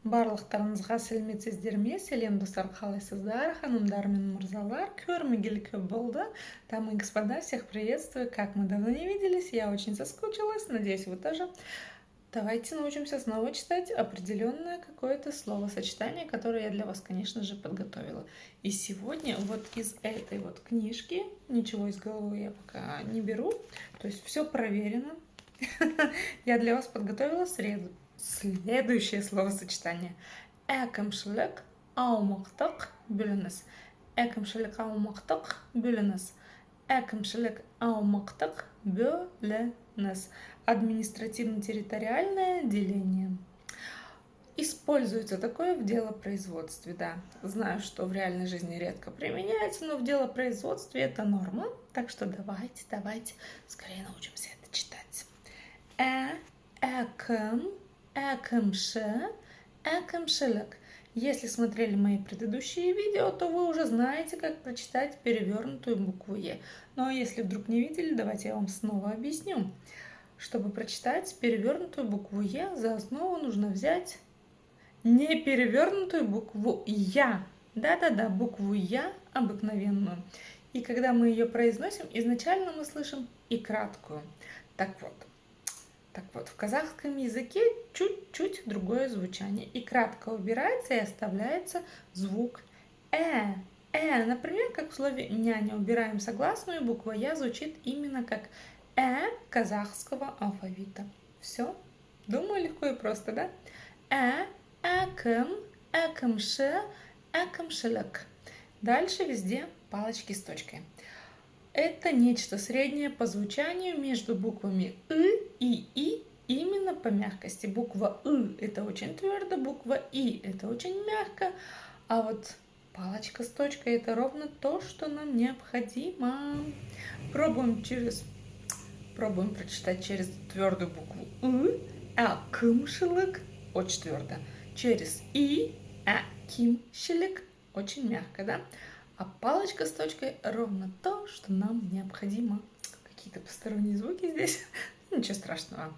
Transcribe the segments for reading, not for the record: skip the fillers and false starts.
Барлықтарыңызға сәлеметсіздер ме? Сәлем достар, қалайсыздар? Ханымдар мен мырзалар, көрмегелі көп болды. Дамы и господа, всех приветствую. Как мы давно не виделись, я очень соскучилась, надеюсь, вы тоже. Давайте научимся снова читать определенное какое-то словосочетание, которое я для вас, конечно же, подготовила. И сегодня вот из этой вот книжки, ничего из головы я пока не беру, то есть все проверено. Я для вас подготовила следующее словосочетание. Әкімшілік аумақтық бөлініс. Әкімшілік аумақтық бөлініс. Әкімшілік аумақтық бөлініс. Административно-территориальное деление. Используется такое в делопроизводстве, да. Знаю, что в реальной жизни редко применяется, но в делопроизводстве это норма. Так что давайте скорее научимся это читать. Әкім, әкімші, әкімшілік. Если смотрели мои предыдущие видео, то вы уже знаете, как прочитать перевернутую букву Е. Но если вдруг не видели, давайте я вам снова объясню. Чтобы прочитать перевернутую букву Е, за основу нужно взять не перевернутую букву Я. Да-да-да, букву Я обыкновенную. И когда мы ее произносим, изначально мы слышим и краткую. Так вот, в казахском языке чуть-чуть другое звучание. И кратко убирается и оставляется звук Например, как в слове няня убираем согласную, буква Я звучит именно как казахского алфавита. Все? Думаю, легко и просто, да? Әкім, әкімші, әкімшілік. Дальше везде палочки с точкой. Это нечто среднее по звучанию между буквами и И, именно по мягкости. Буква это очень твердо, буква И это очень мягко, а вот палочка с точкой это ровно то, что нам необходимо. Пробуем прочитать через твердую букву әкімшілік, очень твердо. Через И әкімшілік, очень мягко, да? А палочка с точкой ровно то, что нам необходимо. Какие-то посторонние звуки здесь. Ничего страшного.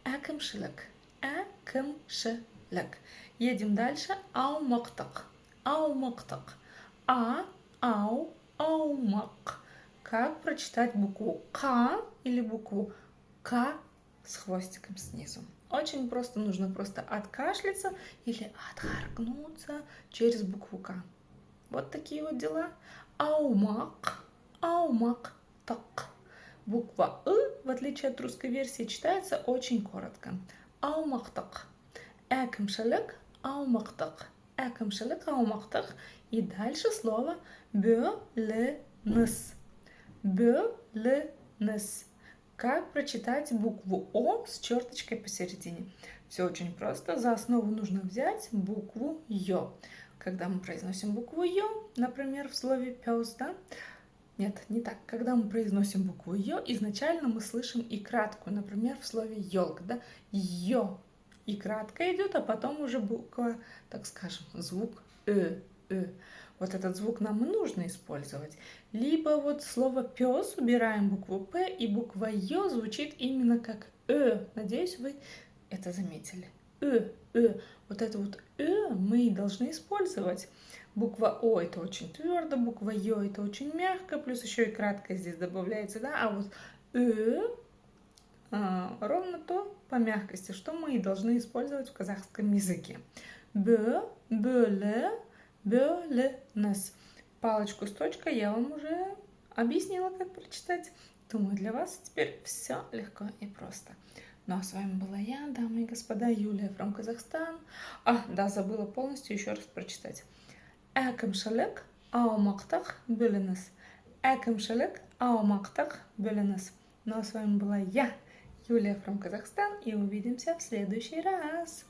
Әкімшілік, әкімшілік. Едем дальше. Аумақтық, аумақтық. Аумақ. Как прочитать букву К или букву К с хвостиком снизу? Очень просто, нужно просто откашляться или отхаркнуться через букву К. Вот такие вот дела. Аумақ, аумақтық. Буква в отличие от русской версии, читается очень коротко. Аумақтық. Әкімшілік аумақтық. Әкімшілік аумақтық. И дальше слово бөлініс. Бөлініс. Как прочитать букву О с черточкой посередине? Все очень просто. За основу нужно взять букву Ё. Когда мы произносим букву Ё, например, в слове пёс, да? Нет, не так. Когда мы произносим букву Ё, изначально мы слышим и краткую, например, в слове ёлка, да? Ё. И кратко идет, а потом уже буква, так скажем, звук Вот этот звук нам и нужно использовать. Либо вот слово пёс, убираем букву П, и буква Ё звучит именно как Надеюсь, вы это заметили. Вот это вот мы и должны использовать. Буква О это очень твердо, буква Ё это очень мягко, плюс еще и кратко здесь добавляется, да, а вот ровно то по мягкости, что мы и должны использовать в казахском языке. Бөлініс. Палочку с точкой я вам уже объяснила, как прочитать. Думаю, для вас теперь все легко и просто. Ну а с вами была я, дамы и господа, Юлия from Казахстан. Да, забыла полностью еще раз прочитать. Әкімшілік аумақтық бөлініс. Әкімшілік аумақтық бөлініс. Ну а с вами была я, Юлия from Казахстан, и увидимся в следующий раз.